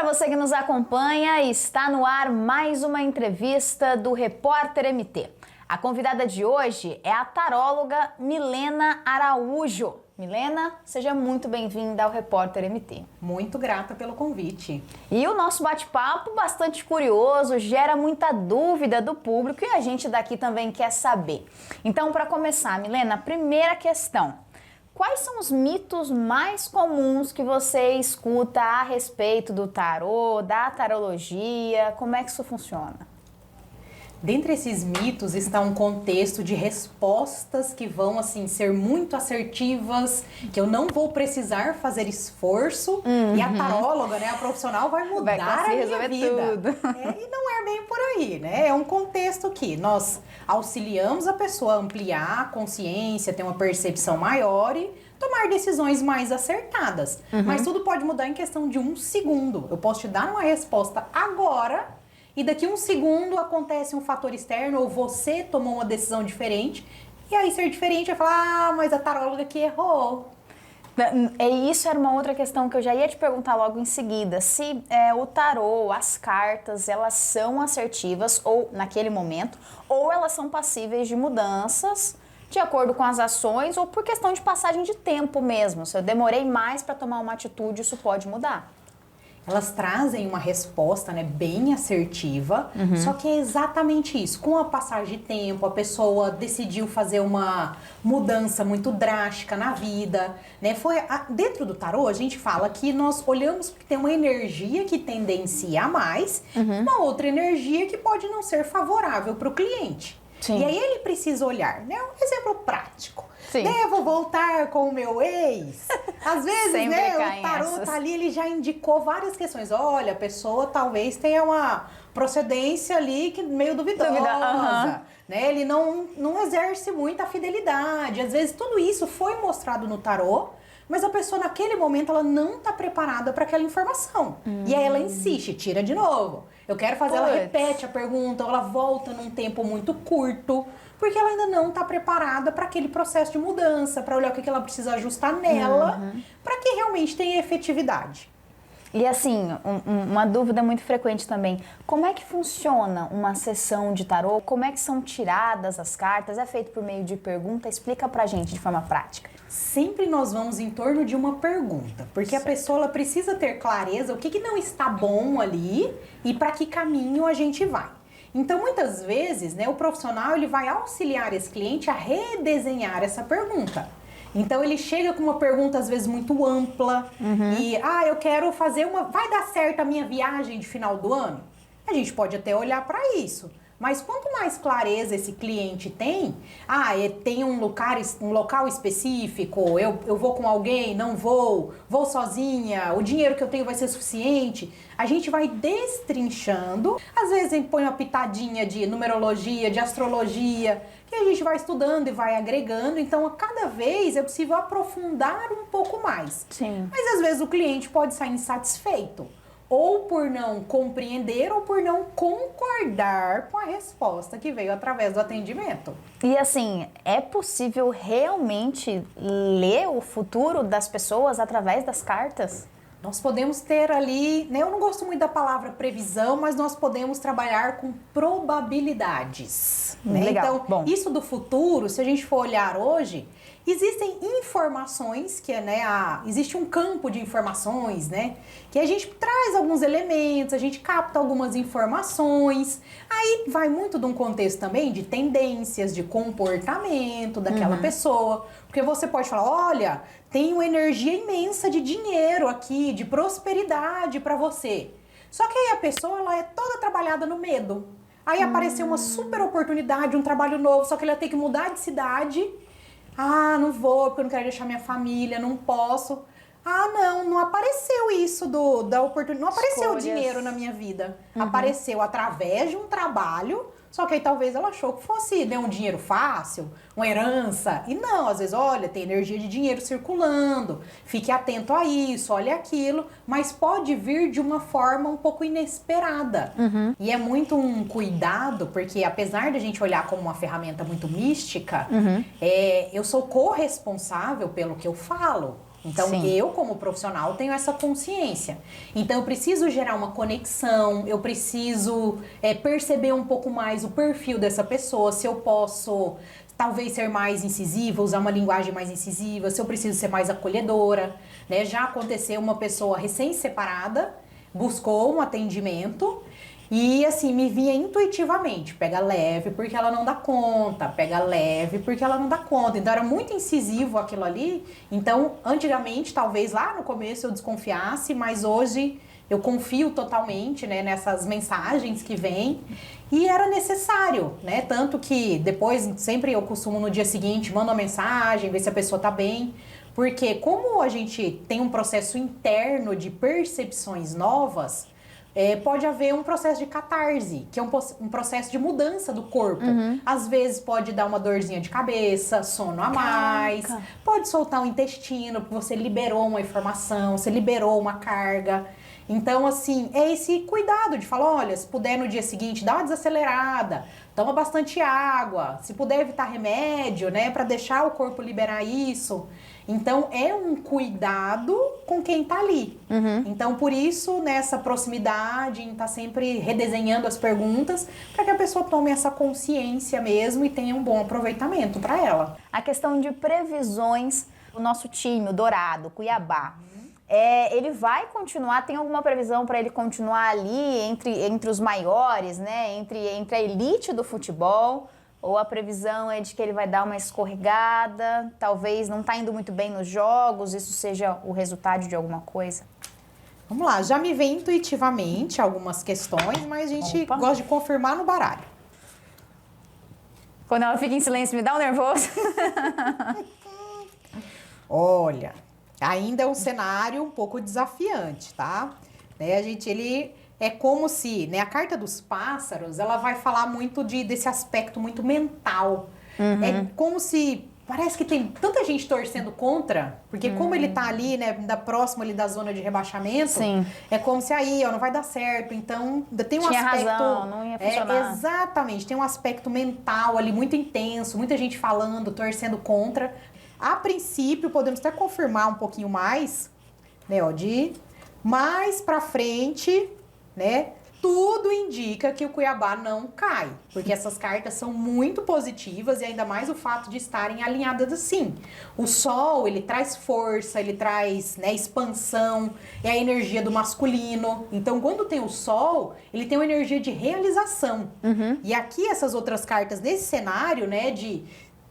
Para você que nos acompanha, está no ar mais uma entrevista do Repórter MT. A convidada de hoje é a taróloga Milena Araújo. Milena, seja muito bem-vinda ao Repórter MT. Muito grata pelo convite. E o nosso bate-papo, bastante curioso, gera muita dúvida do público e a gente daqui também quer saber. Então, para começar, Milena, a primeira questão. Quais são os mitos mais comuns que você escuta a respeito do tarô, da tarologia? Como é que isso funciona? Dentre esses mitos está um contexto de respostas que vão assim ser muito assertivas, que eu não vou precisar fazer esforço e a taróloga, né, a profissional vai mudar a minha vida. E não é bem por aí, né? É um contexto que nós auxiliamos a pessoa a ampliar a consciência, ter uma percepção maior e tomar decisões mais acertadas. Mas tudo pode mudar em questão de um segundo. Eu posso te dar uma resposta agora e daqui um segundo acontece um fator externo ou você tomou uma decisão diferente e aí ser diferente vai falar, ah, mas a taróloga que errou. Isso era uma outra questão que eu já ia te perguntar logo em seguida, se o tarô, as cartas, elas são assertivas ou naquele momento, ou elas são passíveis de mudanças de acordo com as ações ou por questão de passagem de tempo mesmo. Se eu demorei mais para tomar uma atitude, isso pode mudar. Elas trazem uma resposta, né, bem assertiva, só que é exatamente isso. Com a passagem de tempo, a pessoa decidiu fazer uma mudança muito drástica na vida, né? Dentro do tarô, a gente fala que nós olhamos porque tem uma energia que tendencia a mais, uma outra energia que pode não ser favorável para o cliente. Sim. E aí ele precisa olhar, né? Um exemplo prático. Devo voltar com o meu ex? Às vezes, né, o tarô tá ali, ele já indicou várias questões. Olha, a pessoa talvez tenha uma procedência ali que meio duvidosa, né? Ele não exerce muita fidelidade. Às vezes tudo isso foi mostrado no tarô, mas a pessoa naquele momento ela não tá preparada para aquela informação. E aí ela insiste, tira de novo. Eu quero fazer, ela repete a pergunta, ou ela volta num tempo muito curto, porque ela ainda não está preparada para aquele processo de mudança, para olhar o que ela precisa ajustar nela, para que realmente tenha efetividade. E assim, uma dúvida muito frequente também, como é que funciona uma sessão de tarô? Como é que são tiradas as cartas? É feito por meio de pergunta? Explica pra gente de forma prática. Sempre nós vamos em torno de uma pergunta, porque a pessoa ela precisa ter clareza o que não está bom ali e para que caminho a gente vai. Então, muitas vezes, né, o profissional ele vai auxiliar esse cliente a redesenhar essa pergunta. Então, ele chega com uma pergunta, às vezes, muito ampla e, eu quero fazer vai dar certo a minha viagem de final do ano? A gente pode até olhar para isso. Mas quanto mais clareza esse cliente tem, tem um local específico, eu vou com alguém, não vou sozinha, o dinheiro que eu tenho vai ser suficiente, a gente vai destrinchando, às vezes a gente põe uma pitadinha de numerologia, de astrologia, que a gente vai estudando e vai agregando, então a cada vez é possível aprofundar um pouco mais. Sim. Mas às vezes o cliente pode sair insatisfeito, ou por não compreender ou por não concordar com a resposta que veio através do atendimento. E assim, é possível realmente ler o futuro das pessoas através das cartas? Nós podemos ter ali, né, eu não gosto muito da palavra previsão, mas nós podemos trabalhar com probabilidades. Né? Legal. Então, Bom. Isso do futuro, se a gente for olhar hoje, existem informações que existe um campo de informações, né? Que a gente traz alguns elementos, a gente capta algumas informações. Aí vai muito de um contexto também de tendências, de comportamento daquela pessoa. Porque você pode falar, olha, tem uma energia imensa de dinheiro aqui, de prosperidade para você. Só que aí a pessoa ela é toda trabalhada no medo. Aí apareceu uma super oportunidade, um trabalho novo, só que ela tem que mudar de cidade. Não vou, porque eu não quero deixar minha família, não posso. Não apareceu isso da oportunidade, não apareceu o dinheiro na minha vida. Apareceu através de um trabalho, só que aí talvez ela achou que fosse, né, um dinheiro fácil, uma herança. E não, às vezes, olha, tem energia de dinheiro circulando, fique atento a isso, olha aquilo, mas pode vir de uma forma um pouco inesperada. E é muito um cuidado, porque apesar de a gente olhar como uma ferramenta muito mística, eu sou corresponsável pelo que eu falo. Então, Sim. eu, como profissional, tenho essa consciência. Então, eu preciso gerar uma conexão, eu preciso perceber um pouco mais o perfil dessa pessoa, se eu posso, talvez, ser mais incisiva, usar uma linguagem mais incisiva, se eu preciso ser mais acolhedora, né? Já aconteceu uma pessoa recém-separada, buscou um atendimento e, assim, me vinha intuitivamente, pega leve porque ela não dá conta, pega leve porque ela não dá conta. Então, era muito incisivo aquilo ali. Então, antigamente, talvez lá no começo eu desconfiasse, mas hoje eu confio totalmente, né, nessas mensagens que vêm. E era necessário, né? Tanto que depois, sempre eu costumo no dia seguinte, mando uma mensagem, ver se a pessoa tá bem. Porque como a gente tem um processo interno de percepções novas, pode haver um processo de catarse, que é um processo de mudança do corpo. Às vezes pode dar uma dorzinha de cabeça, sono a mais, Caraca. pode soltar o intestino, porque você liberou uma informação, você liberou uma carga. Então, assim, é esse cuidado de falar, olha, se puder no dia seguinte, dá uma desacelerada, toma bastante água, se puder evitar remédio, né, para deixar o corpo liberar isso. Então, é um cuidado com quem tá ali. Então, por isso, nessa proximidade, em estar sempre redesenhando as perguntas, para que a pessoa tome essa consciência mesmo e tenha um bom aproveitamento para ela. A questão de previsões, o nosso time, o Dourado, Cuiabá, ele vai continuar, tem alguma previsão para ele continuar ali entre os maiores, né? Entre a elite do futebol? Ou a previsão é de que ele vai dar uma escorregada, talvez não tá indo muito bem nos jogos, isso seja o resultado de alguma coisa? Vamos lá, já me vem intuitivamente algumas questões, mas a gente gosta de confirmar no baralho. Quando ela fica em silêncio, me dá um nervoso. Olha, ainda é um cenário um pouco desafiante, tá? Né, ele é como se, né, a carta dos pássaros, ela vai falar muito desse aspecto muito mental. É como se parece que tem tanta gente torcendo contra, porque como ele tá ali, né, próximo ali da zona de rebaixamento, Sim. é como se aí, ó, não vai dar certo. Então, ainda tem um Tinha aspecto, razão, não ia funcionar. exatamente, tem um aspecto mental ali muito intenso, muita gente falando, torcendo contra. A princípio, podemos até confirmar um pouquinho mais, né, ó, de mais pra frente, né, tudo indica que o Cuiabá não cai, porque essas cartas são muito positivas e ainda mais o fato de estarem alinhadas assim. O Sol, ele traz força, ele traz, né, expansão, é a energia do masculino. Então, quando tem o Sol, ele tem uma energia de realização. E aqui, essas outras cartas, nesse cenário, né,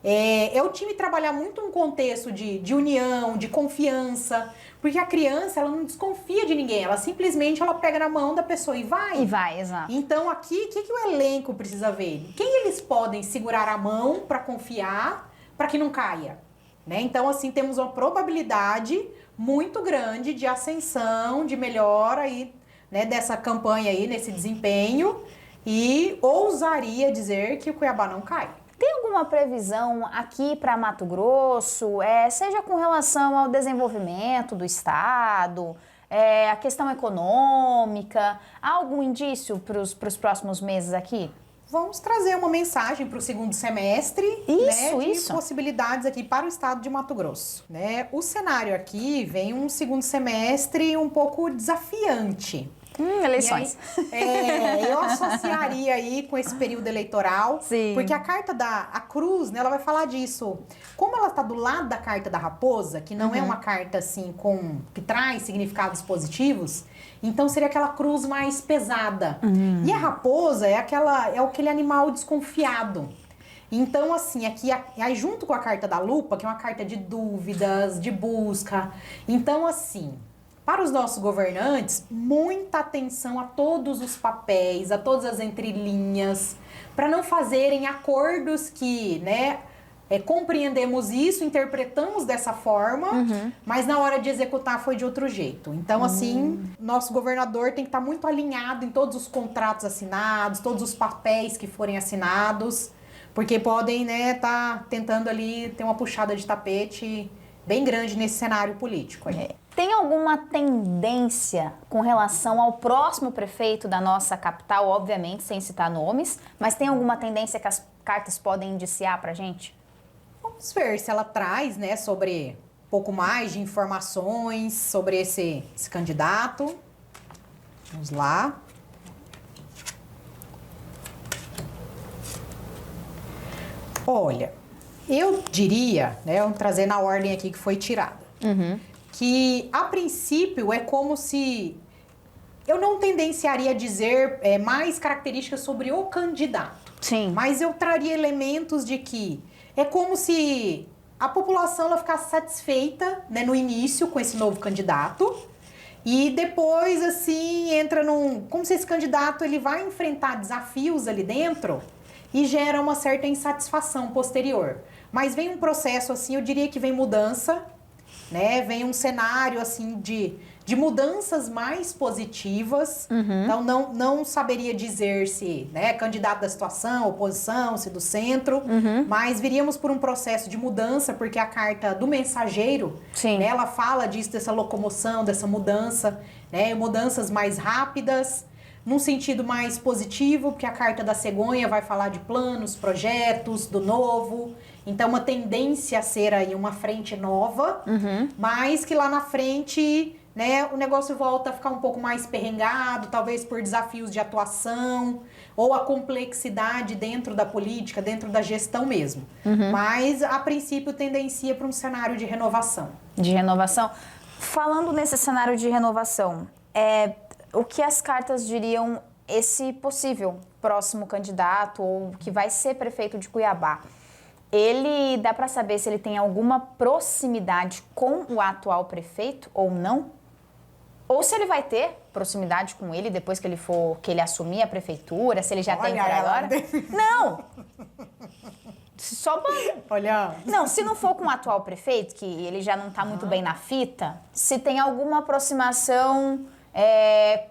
é o time trabalhar muito um contexto de união, de confiança, porque a criança, ela não desconfia de ninguém, ela simplesmente pega na mão da pessoa e vai. E vai, exato. Então aqui, o que o elenco precisa ver? Quem eles podem segurar a mão para confiar, para que não caia? Né? Então, assim, temos uma probabilidade muito grande de ascensão, de melhora aí, né, dessa campanha aí, nesse desempenho, e ousaria dizer que o Cuiabá não cai. Tem alguma previsão aqui para Mato Grosso, seja com relação ao desenvolvimento do estado, a questão econômica, há algum indício para os próximos meses aqui? Vamos trazer uma mensagem para o segundo semestre, de possibilidades aqui para o estado de Mato Grosso. Né? O cenário aqui vem um segundo semestre um pouco desafiante. Eleições. Aí, eu associaria aí com esse período eleitoral. Sim. Porque a carta a cruz, né, ela vai falar disso. Como ela está do lado da carta da raposa, que não é uma carta assim que traz significados positivos, então seria aquela cruz mais pesada. E a raposa é aquele animal desconfiado. Então, assim, aqui aí junto com a carta da lupa, que é uma carta de dúvidas, de busca. Então, assim, para os nossos governantes, muita atenção a todos os papéis, a todas as entrelinhas, para não fazerem acordos que, né, compreendemos isso, interpretamos dessa forma, mas na hora de executar foi de outro jeito. Então, assim, nosso governador tem que estar muito alinhado em todos os contratos assinados, todos os papéis que forem assinados, porque podem, né, tá tentando ali ter uma puxada de tapete bem grande nesse cenário político aí. Tem alguma tendência com relação ao próximo prefeito da nossa capital, obviamente, sem citar nomes, mas tem alguma tendência que as cartas podem indiciar pra gente? Vamos ver se ela traz, né, sobre pouco mais de informações sobre esse candidato. Vamos lá. Olha, eu diria, né, vamos trazer na ordem aqui que foi tirada, que a princípio é como se eu não tendenciaria a dizer mais características sobre o candidato. Sim. Mas eu traria elementos de que é como se a população ela ficasse satisfeita, né, no início com esse novo candidato e depois assim entra como se esse candidato ele vai enfrentar desafios ali dentro e gera uma certa insatisfação posterior. Mas vem um processo assim, eu diria que vem mudança, né? Vem um cenário assim de mudanças mais positivas. Então não saberia dizer se, né, candidato da situação, oposição, se do centro, mas viríamos por um processo de mudança, porque a carta do mensageiro, né, ela fala disso, dessa locomoção, dessa mudança, né, mudanças mais rápidas, num sentido mais positivo, porque a carta da cegonha vai falar de planos, projetos, do novo. Então, uma tendência a ser aí uma frente nova, mas que lá na frente, né, o negócio volta a ficar um pouco mais perrengado, talvez por desafios de atuação, ou a complexidade dentro da política, dentro da gestão mesmo. Mas, a princípio, tendencia para um cenário de renovação. De renovação. Falando nesse cenário de renovação, o que as cartas diriam esse possível próximo candidato ou que vai ser prefeito de Cuiabá? Ele dá para saber se ele tem alguma proximidade com o atual prefeito ou não? Ou se ele vai ter proximidade com ele depois que ele assumir a prefeitura, se ele já tem por agora? Não! Só pra... Olha. Não, se não for com o atual prefeito, que ele já não tá muito bem na fita, se tem alguma aproximação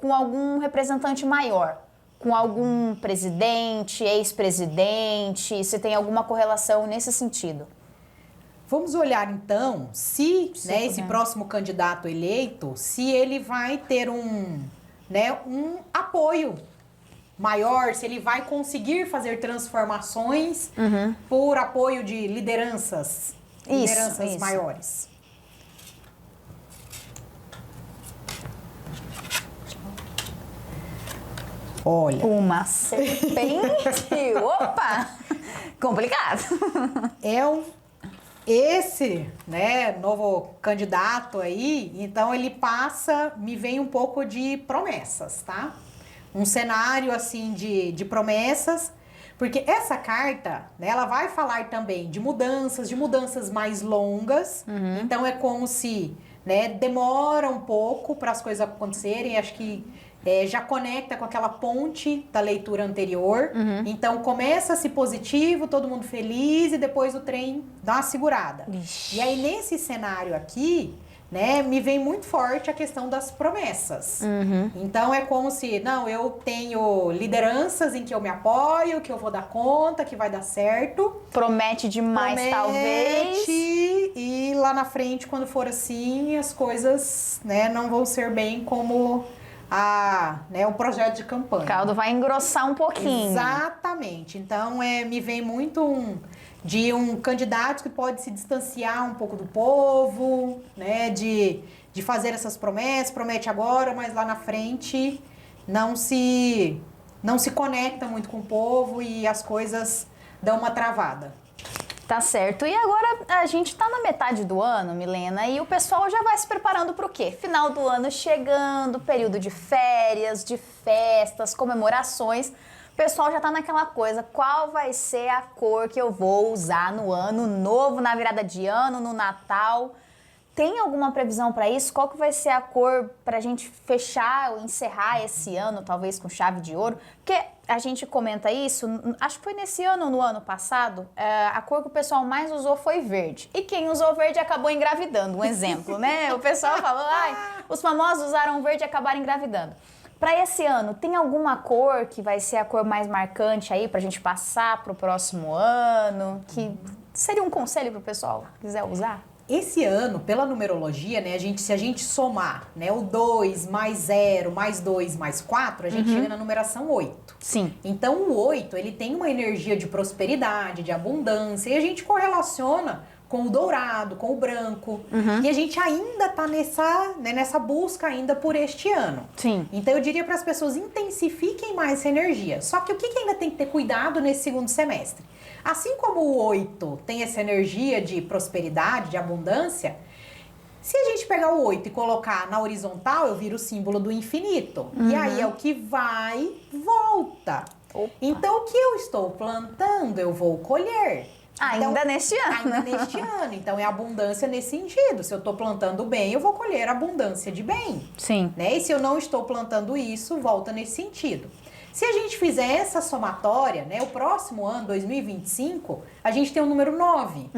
com algum representante maior, com algum presidente, ex-presidente, se tem alguma correlação nesse sentido. Vamos olhar então se né, esse próximo candidato eleito, se ele vai ter um apoio maior, se ele vai conseguir fazer transformações por apoio de lideranças maiores. Olha. Uma serpente. Opa! Complicado. Esse, né, novo candidato aí, então ele me vem um pouco de promessas, tá? Um cenário, assim, de promessas, porque essa carta, né, ela vai falar também de mudanças mais longas, então é como se, né, demora um pouco para as coisas acontecerem, acho que já conecta com aquela ponte da leitura anterior. Então, começa-se positivo, todo mundo feliz, e depois o trem dá uma segurada. Ixi. E aí, nesse cenário aqui, né, me vem muito forte a questão das promessas. Então, é como se, não, eu tenho lideranças em que eu me apoio, que eu vou dar conta, que vai dar certo. Promete demais, talvez. E lá na frente, quando for assim, as coisas, né, não vão ser bem como... o projeto de campanha. O caldo vai engrossar um pouquinho. Exatamente. Então, me vem muito de um candidato que pode se distanciar um pouco do povo, né? De fazer essas promessas, promete agora, mas lá na frente não se conecta muito com o povo e as coisas dão uma travada. Tá certo. E agora a gente tá na metade do ano, Milena, e o pessoal já vai se preparando pro quê? Final do ano chegando, período de férias, de festas, comemorações. O pessoal já tá naquela coisa, qual vai ser a cor que eu vou usar no ano novo, na virada de ano, no Natal? Tem alguma previsão para isso? Qual que vai ser a cor pra gente fechar ou encerrar esse ano, talvez com chave de ouro? Porque a gente comenta isso, acho que foi nesse ano ou no ano passado, a cor que o pessoal mais usou foi verde. E quem usou verde acabou engravidando, um exemplo, né? O pessoal falou, os famosos usaram verde e acabaram engravidando. Para esse ano, tem alguma cor que vai ser a cor mais marcante aí pra gente passar pro próximo ano? Que seria um conselho pro pessoal que quiser usar? Esse ano, pela numerologia, né, se a gente somar, né, o 2 mais 0, mais 2, mais 4, a gente chega na numeração 8. Sim. Então, o 8, ele tem uma energia de prosperidade, de abundância, e a gente correlaciona com o dourado, com o branco. E a gente ainda tá nessa busca ainda por este ano. Sim. Então eu diria para as pessoas intensifiquem mais essa energia. Só que o que ainda tem que ter cuidado nesse segundo semestre? Assim como o 8 tem essa energia de prosperidade, de abundância, se a gente pegar o 8 e colocar na horizontal, eu viro o símbolo do infinito. E aí é o que vai, volta. Opa. Então o que eu estou plantando, eu vou colher. Ainda Então, neste ano. Ainda neste ano. Então é abundância nesse sentido. Se eu estou plantando bem, eu vou colher abundância de bem. Sim. Né? E se eu não estou plantando isso, volta nesse sentido. Se a gente fizer essa somatória, né, o próximo ano, 2025, a gente tem o número 9.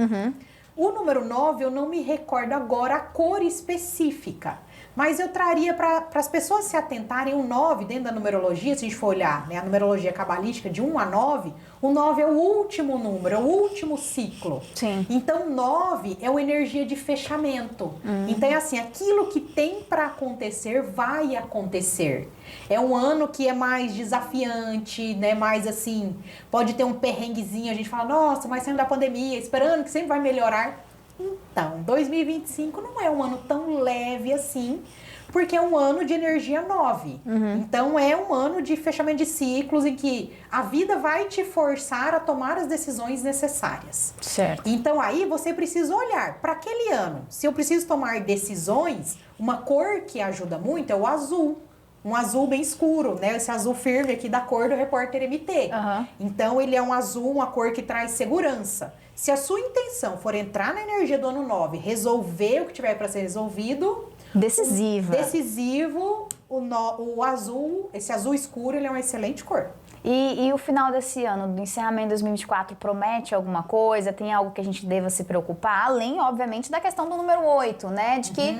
O número 9, eu não me recordo agora a cor específica, mas eu traria para as pessoas se atentarem o 9 dentro da numerologia, se a gente for olhar, né, a numerologia cabalística de 1 a 9, o 9 é o último número, é o último ciclo. Sim. Então, 9 é uma energia de fechamento. Então, é assim, aquilo que tem para acontecer, vai acontecer. É um ano que é mais desafiante, né? Mais assim, pode ter um perrenguezinho, a gente fala, nossa, mas saindo da pandemia, esperando que sempre vai melhorar. Então, 2025 não é um ano tão leve assim, porque é um ano de energia 9. Então, é um ano de fechamento de ciclos em que a vida vai te forçar a tomar as decisões necessárias. Certo. Então, aí você precisa olhar para aquele ano. Se eu preciso tomar decisões, uma cor que ajuda muito é o azul. Um azul bem escuro, né? Esse azul firme aqui da cor do repórter MT. Então, ele é um azul, uma cor que traz segurança. Se a sua intenção for entrar na energia do ano 9, resolver o que tiver para ser resolvido... Decisivo, o azul, esse azul escuro, ele é uma excelente cor. E o final desse ano, do encerramento de 2024, promete alguma coisa? Tem algo que a gente deva se preocupar? Além, obviamente, da questão do número 8, né? De que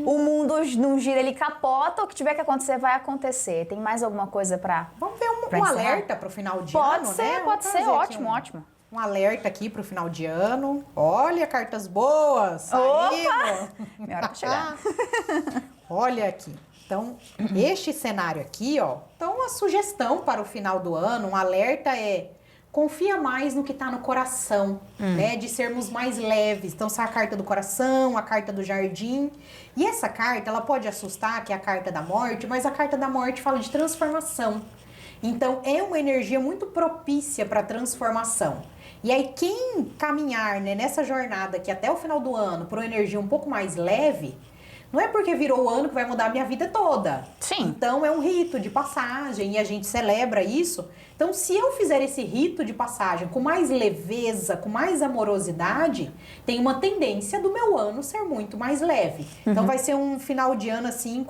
o mundo não gira, ele capota, o que tiver que acontecer, vai acontecer. Tem mais alguma coisa para Vamos ver um alerta para o final de pode ano, ser, né? Pode ser, ótimo, ótimo. Um alerta aqui para o final de ano. Olha, cartas boas saindo. Opa! Minha hora pra chegar. Olha aqui. Então, este cenário aqui, ó. Então, uma sugestão para o final do ano, um alerta é confia mais no que está no coração, né? De sermos mais leves. Então, essa é a carta do coração, a carta do jardim. E essa carta, ela pode assustar, que é a carta da morte, mas a carta da morte fala de transformação. Então, é uma energia muito propícia para transformação. E aí, quem caminhar, né, nessa jornada aqui até o final do ano por uma energia um pouco mais leve, não é porque virou o ano que vai mudar a minha vida toda. Sim. Então, é um rito de passagem e a gente celebra isso. Então, se eu fizer esse rito de passagem com mais leveza, com mais amorosidade, tem uma tendência do meu ano ser muito mais leve. Então, vai ser um final de ano assim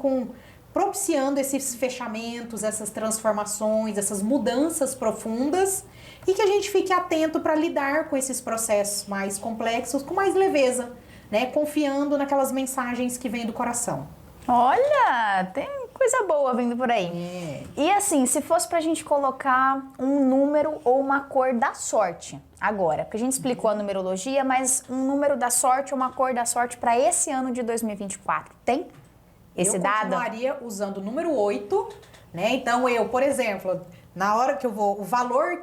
propiciando esses fechamentos, essas transformações, essas mudanças profundas e que a gente fique atento para lidar com esses processos mais complexos com mais leveza, né? Confiando naquelas mensagens que vêm do coração. Olha, tem coisa boa vindo por aí. E assim, se fosse pra gente colocar um número ou uma cor da sorte agora, porque a gente explicou a numerologia, mas um número da sorte ou uma cor da sorte para esse ano de 2024, tem? Esse dado? Eu continuaria usando o número 8, né? Então, por exemplo, na hora que eu vou, o valor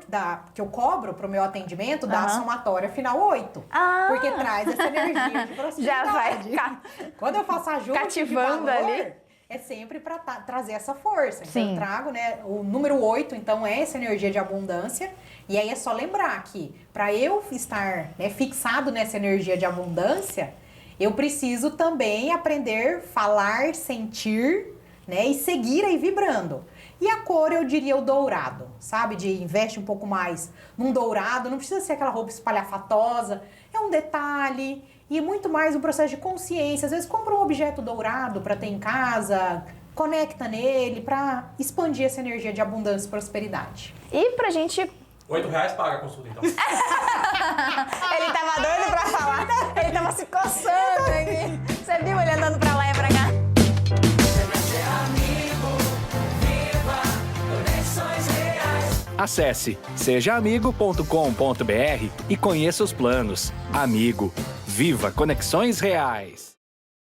que eu cobro pro meu atendimento dá a somatória final 8. Porque traz essa energia de prosperidade. Já vai Quando eu faço ajuste cativando de valor, ali. É sempre para trazer essa força. Então, Sim. eu trago, né? O número 8, então, é essa energia de abundância. E aí é só lembrar que para eu estar, né, fixado nessa energia de abundância, eu preciso também aprender, falar, sentir, né? E seguir aí vibrando. E a cor, eu diria o dourado, sabe? Investe um pouco mais num dourado. Não precisa ser aquela roupa espalhafatosa. É um detalhe e muito mais um processo de consciência. Às vezes compra um objeto dourado para ter em casa, conecta nele para expandir essa energia de abundância e prosperidade. E pra gente... R$8 paga a consulta, então. Ele tava doido pra falar. Ele tava se coçando aqui. Você viu ele andando pra lá e pra cá? Acesse sejaamigo.com.br e conheça os planos. Amigo, viva Conexões Reais!